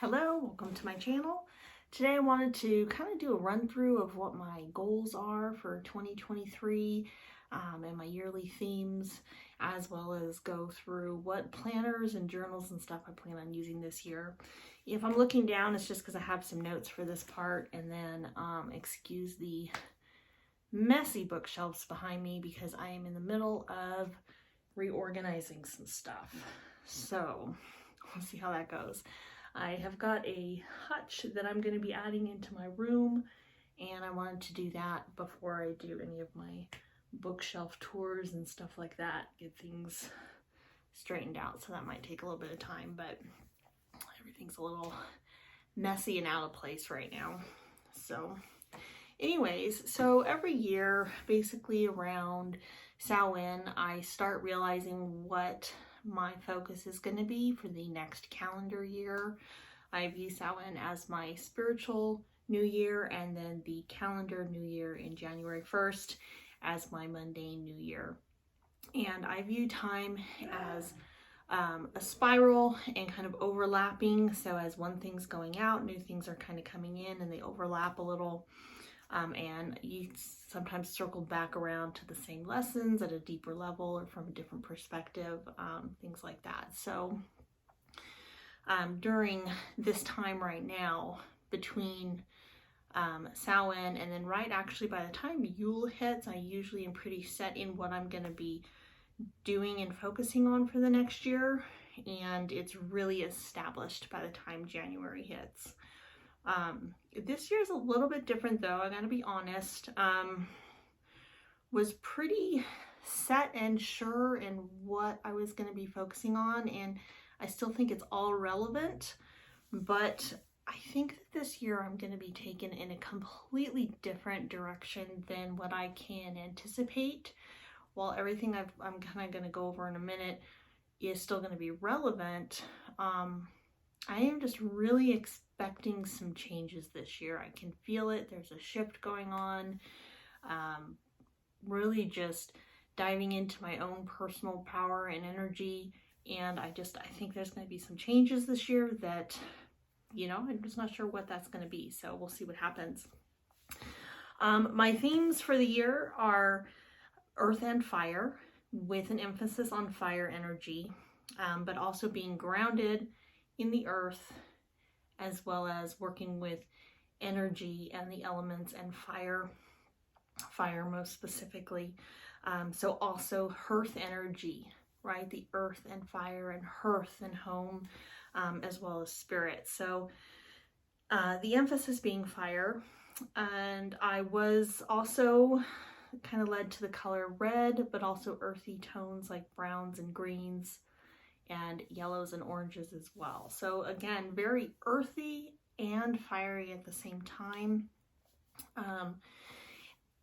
Hello, welcome to my channel. Today I wanted to kind of do a run through of what my goals are for 2023 and my yearly themes, as well as go through what planners and journals and stuff I plan on using this year. If I'm looking down, it's just because I have some notes for this part, and then excuse the messy bookshelves behind me because I am in the middle of reorganizing some stuff. So we'll see how that goes. I have got a hutch that I'm going to be adding into my room, and I wanted to do that before I do any of my bookshelf tours and stuff like that, get things straightened out. So that might take a little bit of time, but everything's a little messy and out of place right now. So anyways, so every year, basically around Samhain, I start realizing what my focus is going to be for the next calendar year. I view Samhain as my spiritual new year, and then the calendar new year in January 1st as my mundane new year. And I view time as a spiral and kind of overlapping. So as one thing's going out, new things are kind of coming in and they overlap a little. And you sometimes circle back around to the same lessons at a deeper level or from a different perspective, things like that. So during this time right now, between Samhain and then actually by the time Yule hits, I usually am pretty set in what I'm going to be doing and focusing on for the next year. And it's really established by the time January hits. This year's a little bit different though, I gotta be honest. Was pretty set and sure in what I was going to be focusing on, and I still think it's all relevant, but I think that this year I'm going to be taken in a completely different direction than what I can anticipate. While everything I'm kind of going to go over in a minute is still going to be relevant, I am just really expecting some changes this year. I can feel it. There's a shift going on. Really just diving into my own personal power and energy. And I think there's going to be some changes this year that, I'm just not sure what that's going to be. So we'll see what happens. My themes for the year are earth and fire, with an emphasis on fire energy, but also being grounded in the earth, as well as working with energy and the elements and fire most specifically. So also hearth energy, right? The earth and fire and hearth and home, as well as spirit. So the emphasis being fire. And I was also kind of led to the color red, but also earthy tones like browns and greens and yellows and oranges as well. So again, very earthy and fiery at the same time.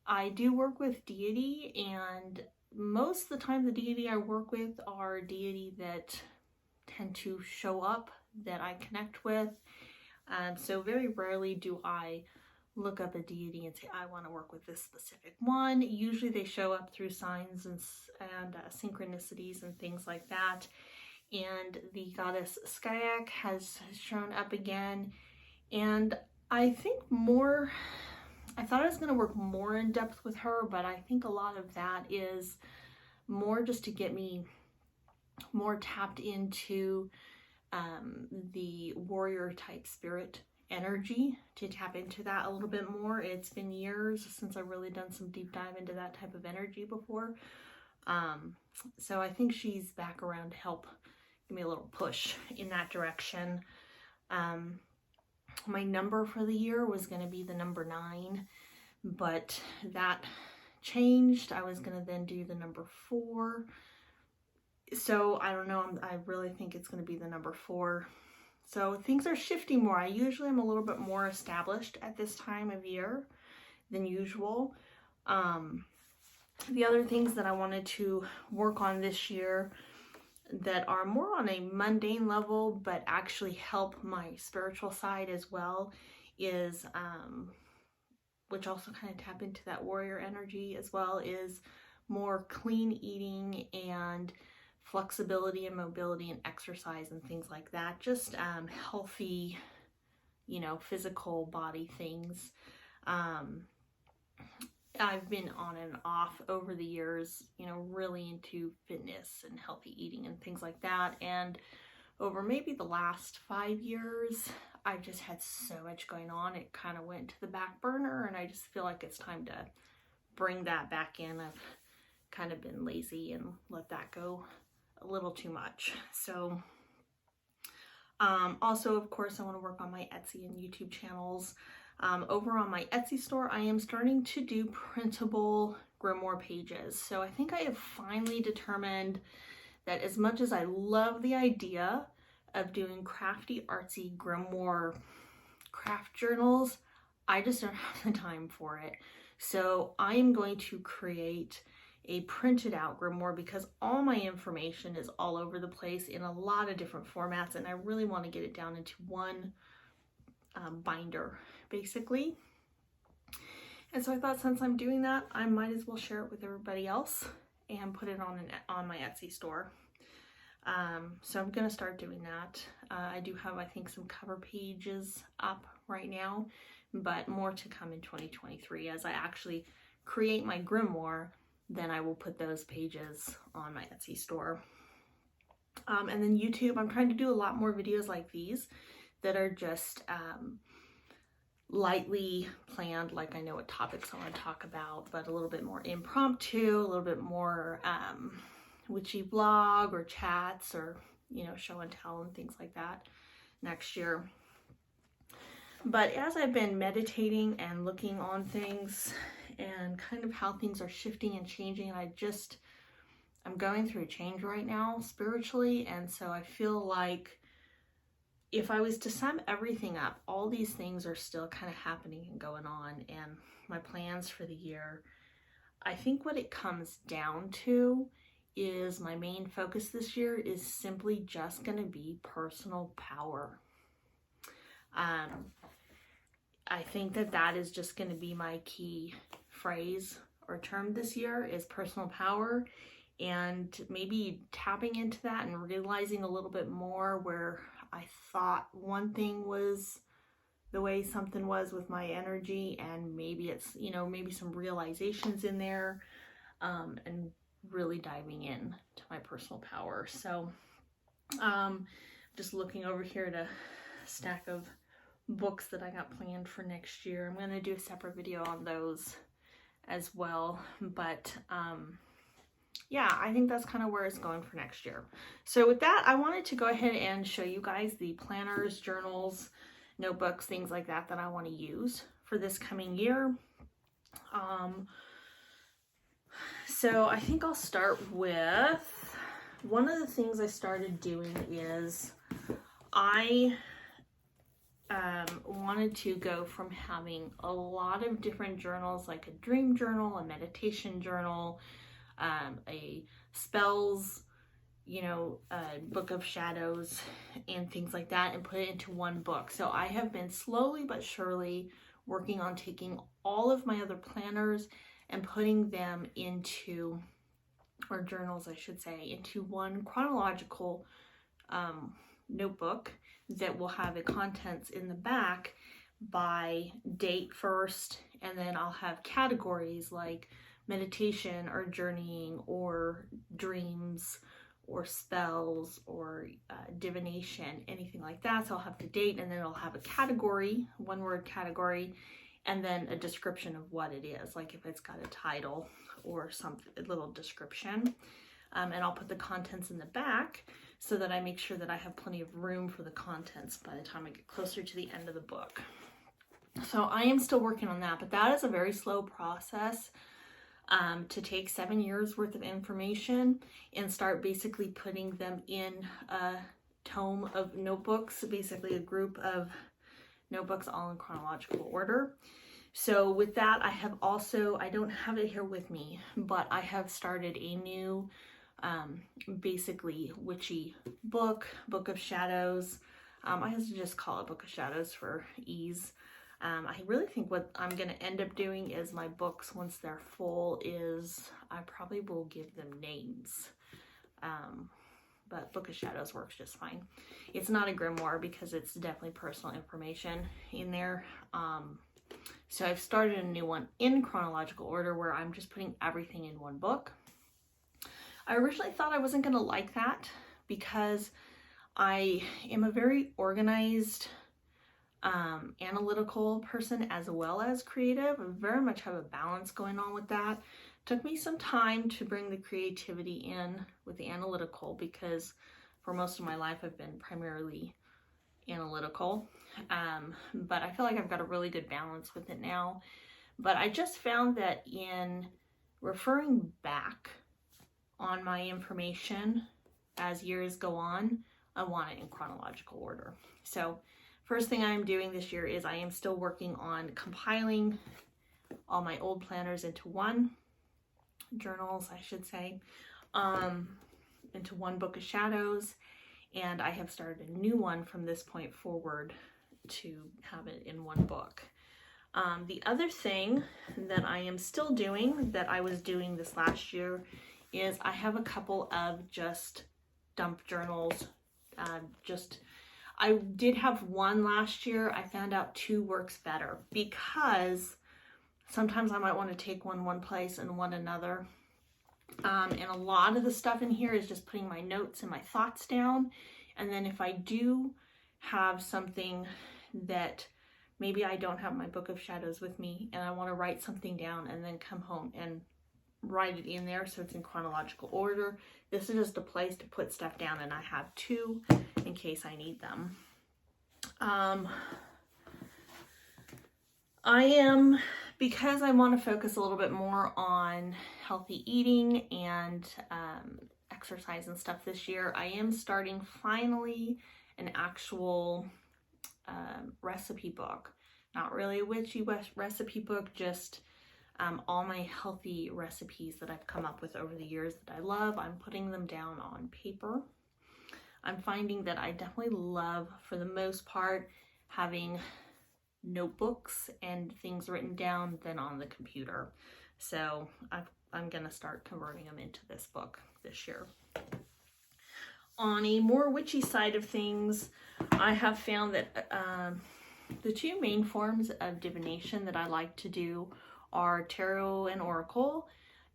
I do work with deity, and most of the time the deity I work with are deity that tend to show up that I connect with. So very rarely do I look up a deity and say, I want to work with this specific one. Usually they show up through signs and synchronicities and things like that. And the goddess Skyak has shown up again. And I think I thought I was going to work more in depth with her, but I think a lot of that is more just to get me more tapped into the warrior type spirit energy, to tap into that a little bit more. It's been years since I've really done some deep dive into that type of energy before. So I think she's back around to help give me a little push in that direction. My number for the year was going to be the number 9, but that changed. I was going to then do the number 4. So I don't know. I really think it's going to be the number 4. So things are shifting more. I usually am a little bit more established at this time of year than usual. The other things that I wanted to work on this year that are more on a mundane level, but actually help my spiritual side as well, is, which also kind of tap into that warrior energy as well, is more clean eating and flexibility and mobility and exercise and things like that. Just healthy, you know, physical body things. I've been on and off over the years, you know, really into fitness and healthy eating and things like that. And over maybe the last 5 years, I've just had so much going on. It kind of went to the back burner, and I just feel like it's time to bring that back in. I've kind of been lazy and let that go a little too much. So also, of course, I want to work on my Etsy and YouTube channels. Over on my Etsy store, I am starting to do printable Grimoire pages. So I think I have finally determined that as much as I love the idea of doing crafty, artsy Grimoire craft journals, I just don't have the time for it. So I am going to create a printed out Grimoire because all my information is all over the place in a lot of different formats, and I really want to get it down into one binder, basically. And so I thought, since I'm doing that, I might as well share it with everybody else and put it on my Etsy store. So I'm gonna start doing that. I do have, I think, some cover pages up right now, but more to come in 2023. As I actually create my Grimoire, then I will put those pages on my Etsy store. And then YouTube, I'm trying to do a lot more videos like these that are just lightly planned, like I know what topics I want to talk about, but a little bit more impromptu, a little bit more witchy vlog or chats, or, you know, show and tell and things like that next year. But as I've been meditating and looking on things and kind of how things are shifting and changing, and I'm going through a change right now spiritually, and so I feel like if I was to sum everything up, all these things are still kind of happening and going on, and my plans for the year, I think what it comes down to is my main focus this year is simply just going to be personal power. I think that is just going to be my key phrase or term this year, is personal power, and maybe tapping into that and realizing a little bit more where I thought one thing was the way something was with my energy, and maybe it's, you know, maybe some realizations in there, and really diving in to my personal power. So just looking over here at a stack of books that I got planned for next year. I'm going to do a separate video on those as well, but yeah, I think that's kind of where it's going for next year. So with that, I wanted to go ahead and show you guys the planners, journals, notebooks, things like that I want to use for this coming year. So I think I'll start with, one of the things I started doing is I wanted to go from having a lot of different journals, like a dream journal, a meditation journal, a spells, you know, a book of shadows and things like that, and put it into one book. So I have been slowly but surely working on taking all of my other planners and putting them into, or journals I should say, into one chronological notebook that will have the contents in the back by date first, and then I'll have categories like meditation or journeying or dreams or spells or divination, anything like that. So I'll have the date, and then I'll have a category, one word category, and then a description of what it is, like if it's got a title or something, a little description. And I'll put the contents in the back so that I make sure that I have plenty of room for the contents by the time I get closer to the end of the book. So I am still working on that, but that is a very slow process to take 7 years worth of information and start basically putting them in a tome of notebooks, basically a group of notebooks all in chronological order. So with that, I have also, I don't have it here with me, but I have started a new basically witchy book of shadows. I have to just call it Book of Shadows for ease. I really think what I'm going to end up doing is my books, once they're full, is I probably will give them names. but Book of Shadows works just fine. It's not a grimoire because it's definitely personal information in there. So I've started a new one in chronological order where I'm just putting everything in one book. I originally thought I wasn't going to like that because I am a very organized, analytical person as well as creative. I very much have a balance going on with that. Took me some time to bring the creativity in with the analytical because for most of my life I've been primarily analytical, but I feel like I've got a really good balance with it now. But I just found that in referring back on my information as years go on, I want it in chronological order. So first thing I'm doing this year is I am still working on compiling all my old planners into one, journals I should say, into one Book of Shadows, and I have started a new one from this point forward to have it in one book. The other thing that I am still doing that I was doing this last year is I have a couple of just dump journals. I did have one last year. I found out two works better because sometimes I might want to take one place and one another. And a lot of the stuff in here is just putting my notes and my thoughts down. And then if I do have something that maybe I don't have my Book of Shadows with me and I want to write something down and then come home and write it in there so it's in chronological order, this is just a place to put stuff down, and I have two in case I need them. Because I want to focus a little bit more on healthy eating and exercise and stuff this year, I am starting finally an actual recipe book. Not really a witchy recipe book, just all my healthy recipes that I've come up with over the years that I love. I'm putting them down on paper. I'm finding that I definitely love, for the most part, having notebooks and things written down than on the computer. So I'm gonna start converting them into this book this year. On a more witchy side of things, I have found that the two main forms of divination that I like to do are tarot and oracle,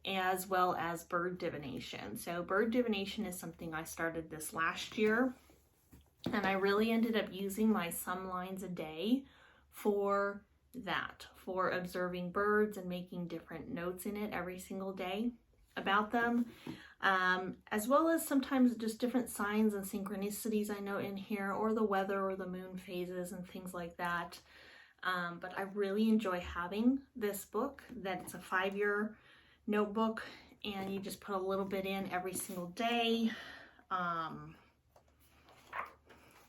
as well as bird divination. So bird divination is something I started this last year, and I really ended up using my some lines a day for that, for observing birds and making different notes in it every single day about them, as well as sometimes just different signs and synchronicities I note in here, or the weather or the moon phases and things like that. But I really enjoy having this book, that it's a 5-year notebook, and you just put a little bit in every single day.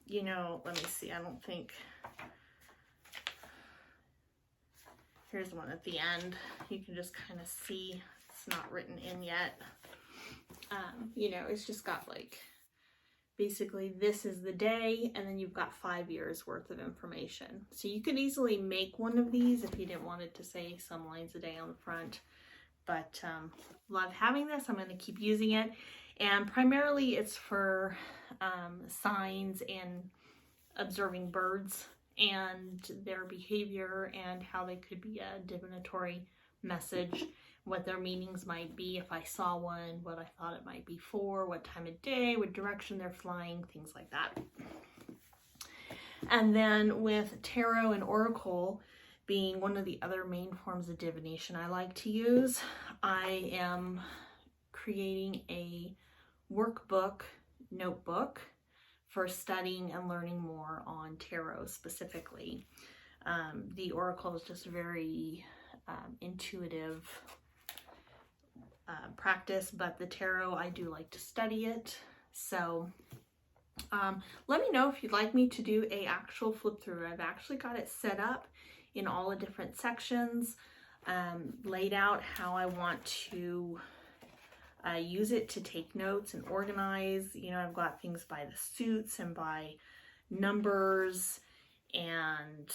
You know, let me see, I don't think, here's one at the end. You can just kind of see it's not written in yet. You know, it's just got like, basically this is the day, and then you've got 5 years worth of information. So you could easily make one of these if you didn't want it to say some lines a day on the front. But love having this. I'm going to keep using it, and primarily it's for signs and observing birds and their behavior and how they could be a divinatory message, what their meanings might be if I saw one, what I thought it might be for, what time of day, what direction they're flying, things like that. And then with tarot and oracle being one of the other main forms of divination I like to use, I am creating a workbook, notebook for studying and learning more on tarot specifically. The oracle is just very intuitive practice, but the tarot, I do like to study it. So let me know if you'd like me to do a actual flip through. I've actually got it set up in all the different sections, laid out how I want to use it to take notes and organize. You know, I've got things by the suits and by numbers, and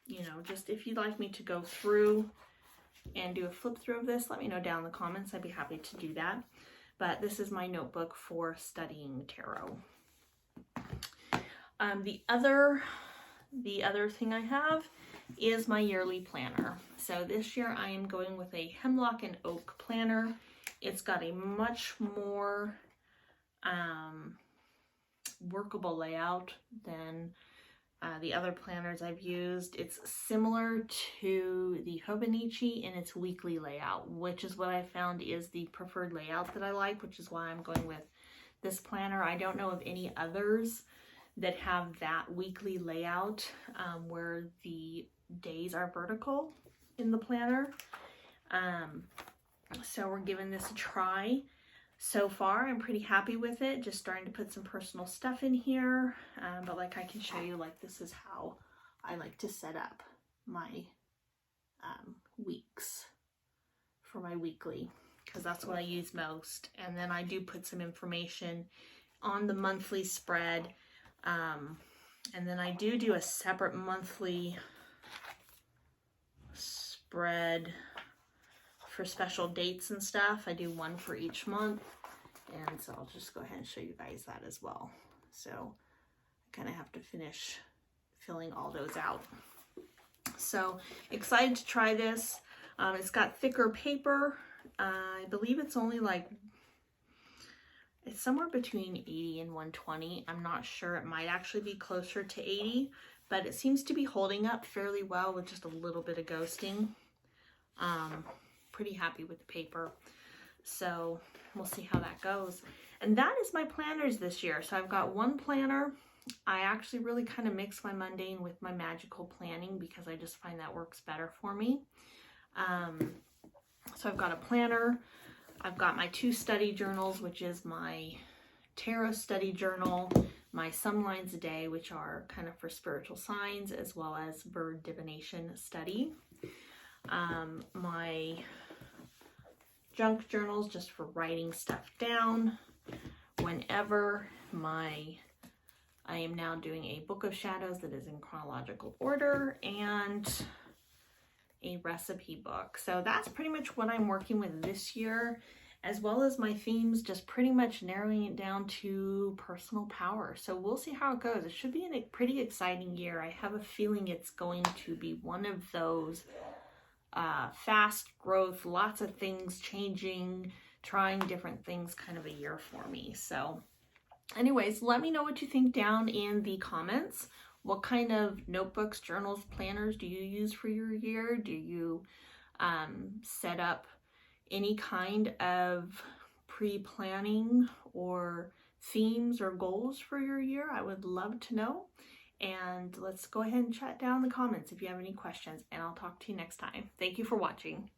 you know, just if you'd like me to go through and do a flip through of this, let me know down in the comments. I'd be happy to do that. but this is my notebook for studying tarot. The other thing I have is my yearly planner. So this year I am going with a hemlock and oak planner. It's got a much more workable layout than the other planners I've used. It's similar to the Hobonichi in its weekly layout, which is what I found is the preferred layout that I like, which is why I'm going with this planner. I don't know of any others that have that weekly layout where the days are vertical in the planner. So we're giving this a try. So far, I'm pretty happy with it. Just starting to put some personal stuff in here. But like I can show you, like this is how I like to set up my weeks for my weekly, because that's what I use most. And then I do put some information on the monthly spread. And then I do a separate monthly spread for special dates and stuff. I do one for each month, and so I'll just go ahead and show you guys that as well. So I kind of have to finish filling all those out. So excited to try this. It's got thicker paper. I believe it's only like, it's somewhere between 80 and 120. I'm not sure. It might actually be closer to 80, but it seems to be holding up fairly well with just a little bit of ghosting. Pretty happy with the paper. So we'll see how that goes. And that is my planners this year. So I've got one planner. I actually really kind of mix my mundane with my magical planning because I just find that works better for me. So I've got a planner. I've got my 2 study journals, which is my tarot study journal, my some lines a day, which are kind of for spiritual signs, as well as bird divination study. My junk journals, just for writing stuff down whenever. I am now doing a book of shadows that is in chronological order, and a recipe book. So that's pretty much what I'm working with this year, as well as my themes, just pretty much narrowing it down to personal power. So we'll see how it goes. It should be a pretty exciting year. I have a feeling it's going to be one of those fast growth, lots of things changing, trying different things kind of a year for me. So anyways, let me know what you think down in the comments. What kind of notebooks, journals, planners do you use for your year? Do you set up any kind of pre-planning or themes or goals for your year? I would love to know. And let's go ahead and chat down in the comments if you have any questions, and I'll talk to you next time. Thank you for watching.